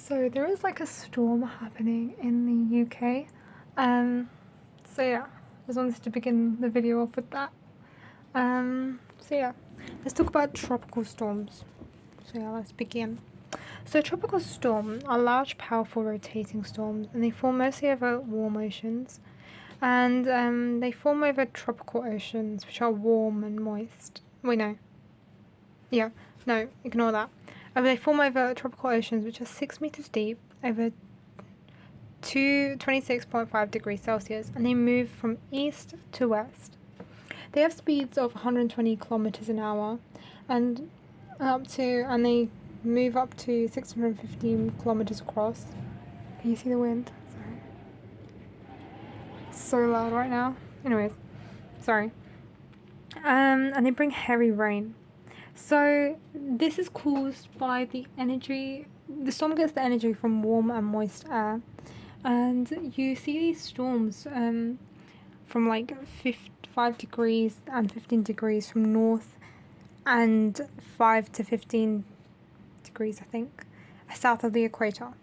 So there is like a storm happening in the UK. So yeah, just wanted to begin the video off with that. So yeah, let's talk about tropical storms. So yeah, let's begin. So tropical storms are large, powerful, rotating storms, and they form mostly over warm oceans. And they form over tropical oceans, which are warm and moist. Wait, no. Yeah, no, ignore that. They form over tropical oceans, which are 6 meters deep, over 26.5 degrees Celsius, and they move from east to west. They have speeds of 120 kilometers an hour, and they move up to 615 kilometers across. Can you see the wind? Sorry, it's so loud right now. Anyways, sorry. And they bring heavy rain. So this is caused by the storm gets the energy from warm and moist air, and you see these storms from like 5 degrees and 15 degrees from north, and 5 to 15 degrees, I think, south of the equator.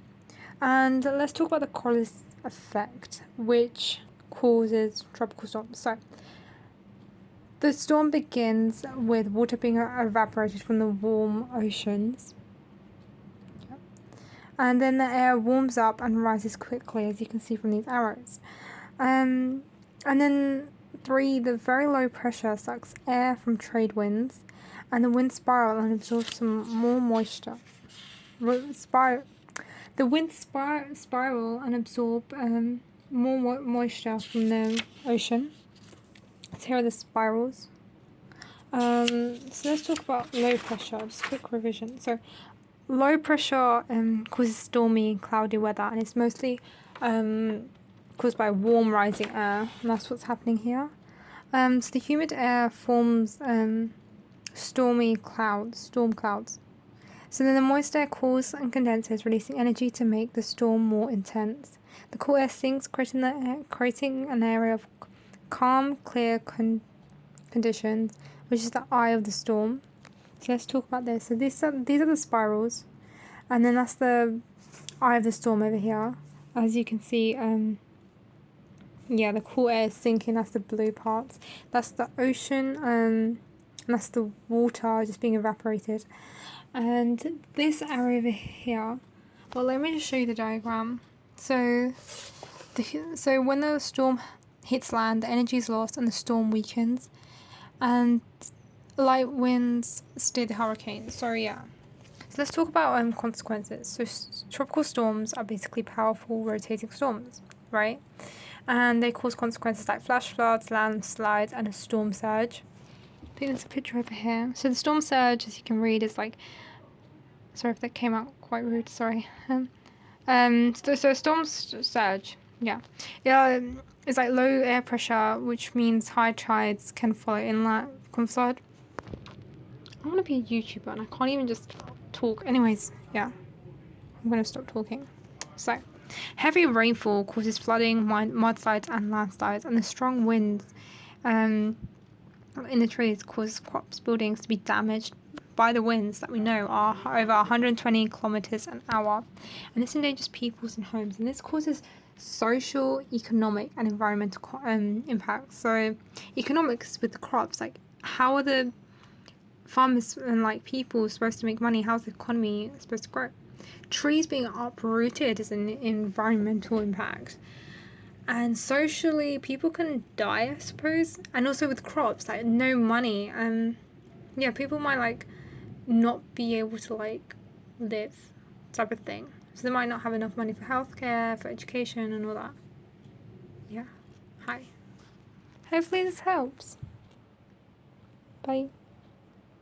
And let's talk about the Coriolis effect, which causes tropical storms. So the storm begins with water being evaporated from the warm oceans. Yep. And then the air warms up and rises quickly, as you can see from these arrows. And then the very low pressure sucks air from trade winds, and the winds spiral and absorb some more moisture. The winds spiral and absorb more moisture from the ocean. So here are the spirals. So let's talk about low pressure, just a quick revision. So low pressure causes stormy and cloudy weather, and it's mostly caused by warm rising air, and that's what's happening here. So the humid air forms storm clouds. So then the moist air cools and condenses, releasing energy to make the storm more intense. The cool air sinks, creating an area of calm, clear conditions, which is the eye of the storm. So let's talk about this. So these are the spirals, and then that's the eye of the storm over here. As you can see, the cool air is sinking. That's the blue parts. That's the ocean, and that's the water just being evaporated. And this area over here. Well, let me just show you the diagram. So when the storm hits land, the energy is lost and the storm weakens, and light winds steer the hurricane. So let's talk about consequences. So tropical storms are basically powerful rotating storms, right? And they cause consequences like flash floods, landslides, and a storm surge. I think there's a picture over here. So the storm surge, as you can read, is like, sorry if that came out quite rude, sorry. So storm surge, it's like low air pressure, which means high tides can follow inland flood. I want to be a YouTuber and I can't even just talk. Anyways, I'm going to stop talking. So, heavy rainfall causes flooding, mudslides and landslides, and the strong winds in the trees cause crops, buildings to be damaged by the winds that we know are over 120 kilometers an hour, and this endangers peoples and homes, and this causes social, economic, and environmental impacts. So, economics with the crops, like how are the farmers and like people supposed to make money? How's the economy supposed to grow? Trees being uprooted is an environmental impact, and socially people can die, I suppose. And also with crops, like no money, people might like not be able to like live, type of thing. So they might not have enough money for healthcare, for education, and all that. Hi. Hopefully this helps. Bye.